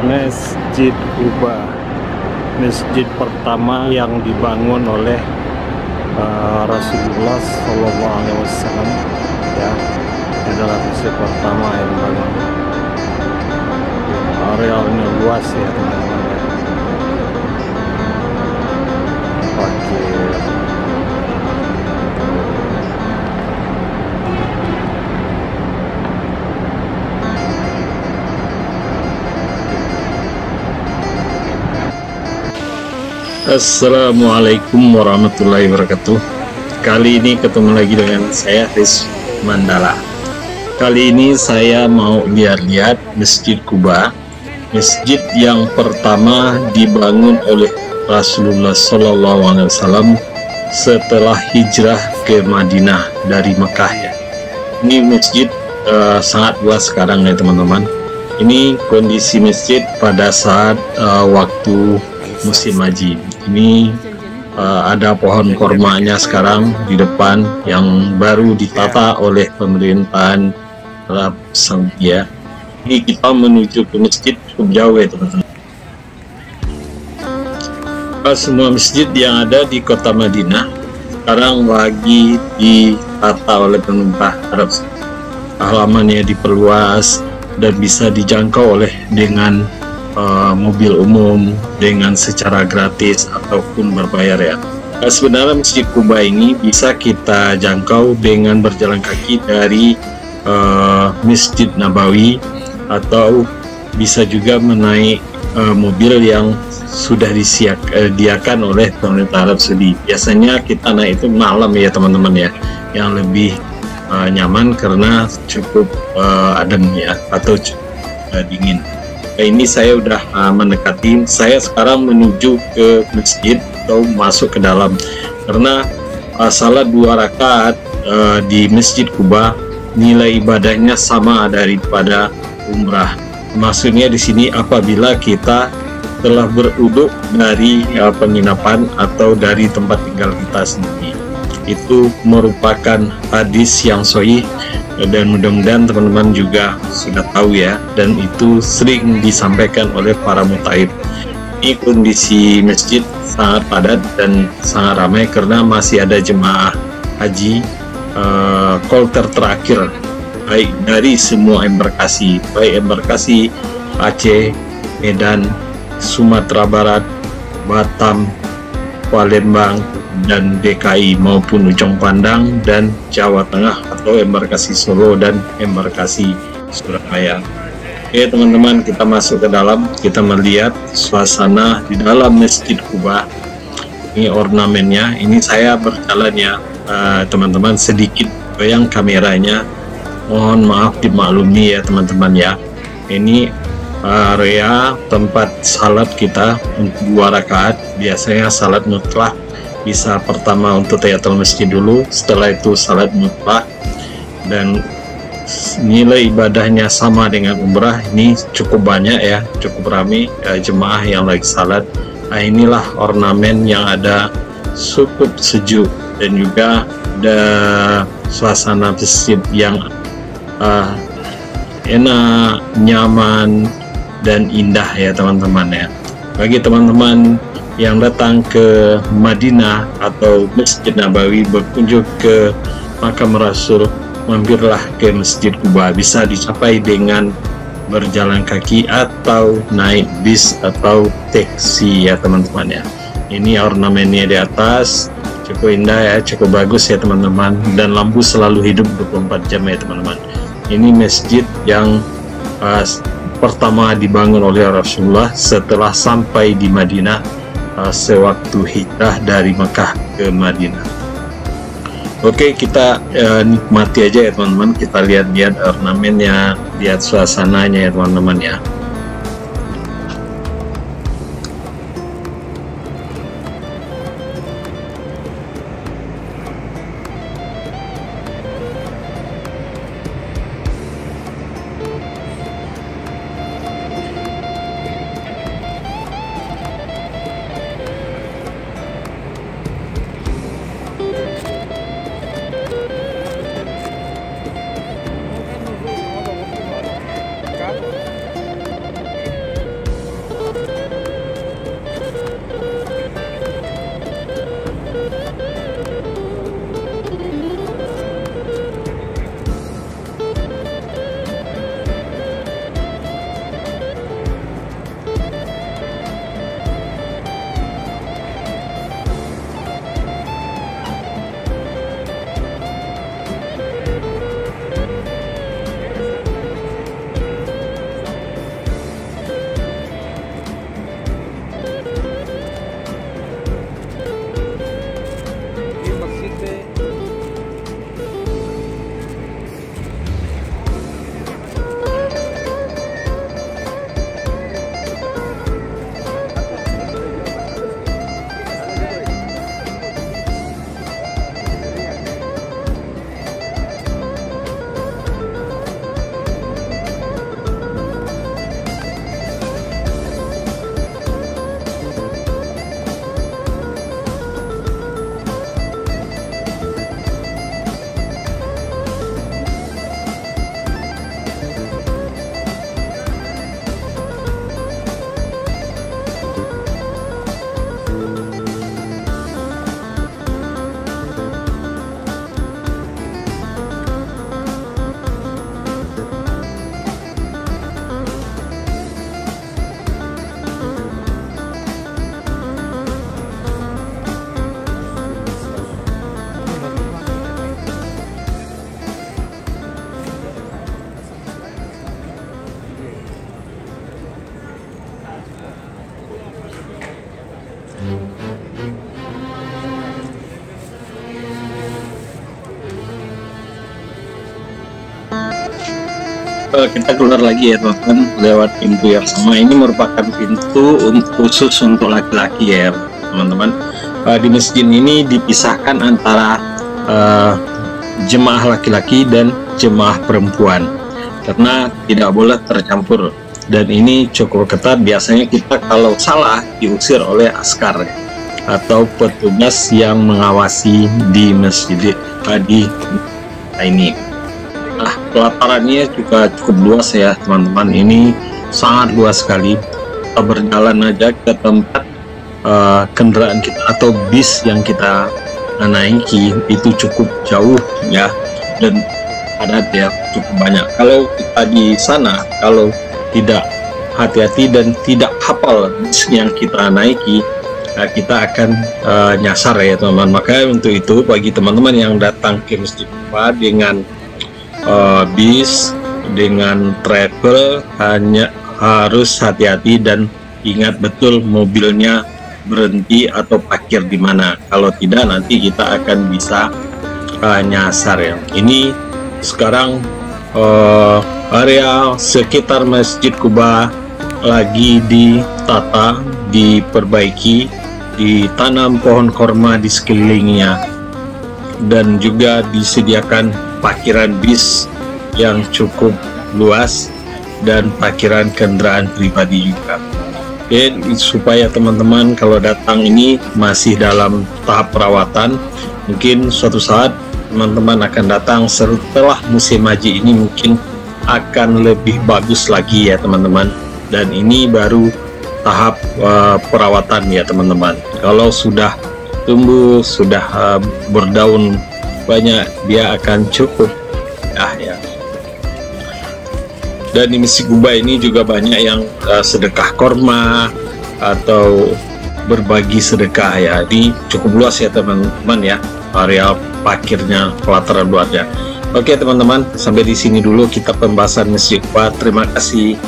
Masjid Quba, masjid pertama yang dibangun oleh Rasulullah SAW, ya. Ini adalah masjid pertama yang dibangun. Arealnya luas ya teman-teman. Oke. Assalamualaikum warahmatullahi wabarakatuh. Kali ini ketemu lagi dengan saya, Riz Mandala. Kali ini saya mau lihat-lihat Masjid Quba, masjid yang pertama dibangun oleh Rasulullah SAW setelah hijrah ke Madinah dari Mekah, ya. Ini masjid sangat luas sekarang ya teman-teman. Ini kondisi masjid pada saat waktu musim haji. Ini ada pohon kormanya sekarang di depan yang baru ditata oleh pemerintahan Arab Saudi, ya. Ini kita menuju ke masjid cukup jauh ya teman-teman. Semua masjid yang ada di kota Madinah sekarang lagi ditata oleh pemerintah Arab Saudi. Halamannya diperluas dan bisa dijangkau dengan mobil umum dengan secara gratis ataupun berbayar, ya. Sebenarnya Masjid Quba ini bisa kita jangkau dengan berjalan kaki dari Masjid Nabawi, atau bisa juga menaik mobil yang sudah disediakan oleh pemerintah Arab Saudi. Biasanya kita naik itu malam ya teman-teman, ya, yang lebih nyaman karena cukup adem, ya, atau dingin. Ini saya udah mendekati. Saya sekarang menuju ke masjid atau masuk ke dalam, karena salat 2 rakaat di Masjid Quba nilai ibadahnya sama daripada umrah. Maksudnya di sini apabila kita telah beruduk dari penginapan atau dari tempat tinggal kita sendiri. Itu merupakan hadis yang sahih dan mudah-mudahan teman-teman juga sudah tahu, ya, dan itu sering disampaikan oleh para mutaib. Ini kondisi masjid sangat padat dan sangat ramai karena masih ada jemaah haji kloter terakhir, baik dari semua embarkasi, baik embarkasi Aceh, Medan, Sumatera Barat, Batam, Palembang, dan DKI maupun Ujung Pandang dan Jawa Tengah atau embarkasi Solo dan embarkasi Surabaya. Oke teman-teman, kita masuk ke dalam, kita melihat suasana di dalam Masjid Quba. Ini ornamennya. Ini saya berjalan, ya teman-teman, sedikit goyang kameranya, mohon maaf dimaklumi ya teman-teman, ya. Ini area tempat salat kita untuk 2 rakaat. Biasanya salat mutlak bisa pertama untuk tahiyatul masjid dulu, setelah itu salat mutlak, dan nilai ibadahnya sama dengan umrah. Ini cukup banyak, ya, cukup ramai jemaah yang lagi salat. Nah, inilah ornamen yang ada, cukup sejuk dan juga ada suasana masjid yang enak, nyaman, dan indah, ya teman-teman, ya. Bagi teman-teman yang datang ke Madinah atau Masjid Nabawi berkunjung ke makam Rasul, mampirlah ke Masjid Quba. Bisa dicapai dengan berjalan kaki atau naik bis atau taksi, ya teman-teman, ya. Ini ornamennya di atas cukup indah, ya, cukup bagus, ya teman-teman, dan lampu selalu hidup 24 jam, ya teman-teman. Ini masjid yang pertama dibangun oleh Rasulullah setelah sampai di Madinah sewaktu hijrah dari Mekah ke Madinah. Oke, kita nikmati aja, ya teman-teman. Kita lihat-lihat ornamennya, lihat suasananya, ya teman-teman, ya. kita keluar lagi ya teman-teman, lewat pintu yang sama. Ini merupakan pintu khusus untuk laki-laki ya teman-teman. Di masjid ini dipisahkan antara jemaah laki-laki dan jemaah perempuan karena tidak boleh tercampur, dan ini cukup ketat. Biasanya kita kalau salah diusir oleh askar atau petugas yang mengawasi di masjid di ini. Nah, pelatarannya juga cukup luas ya teman-teman, ini sangat luas sekali. Kita berjalan aja ke tempat kendaraan kita atau bis yang kita naiki itu cukup jauh ya, dan padat ya, cukup banyak. Kalau kita di sana kalau tidak hati-hati dan tidak hafal bis yang kita naiki, kita akan nyasar ya teman-teman. Maka untuk itu bagi teman-teman yang datang ke Masjid Quba dengan bis, dengan travel, hanya harus hati-hati dan ingat betul mobilnya berhenti atau parkir di mana. Kalau tidak nanti kita akan bisa nyasar ya. Ini sekarang area sekitar Masjid Quba lagi ditata, diperbaiki, ditanam pohon korma di sekelilingnya, dan juga disediakan parkiran bis yang cukup luas dan parkiran kendaraan pribadi juga. Oke, supaya teman-teman kalau datang ini masih dalam tahap perawatan, mungkin suatu saat teman-teman akan datang setelah musim haji ini mungkin akan lebih bagus lagi ya teman-teman. Dan ini baru tahap perawatan ya teman-teman. Kalau sudah tumbuh, sudah berdaun banyak, dia akan cukup ya. Dan di Masjid Quba ini juga banyak yang sedekah korma atau berbagi sedekah ya. Ini cukup luas ya teman-teman ya, area parkirnya, pelataran luarnya. Oke teman-teman, sampai di sini dulu kita pembahasan Masjid Quba. Terima kasih.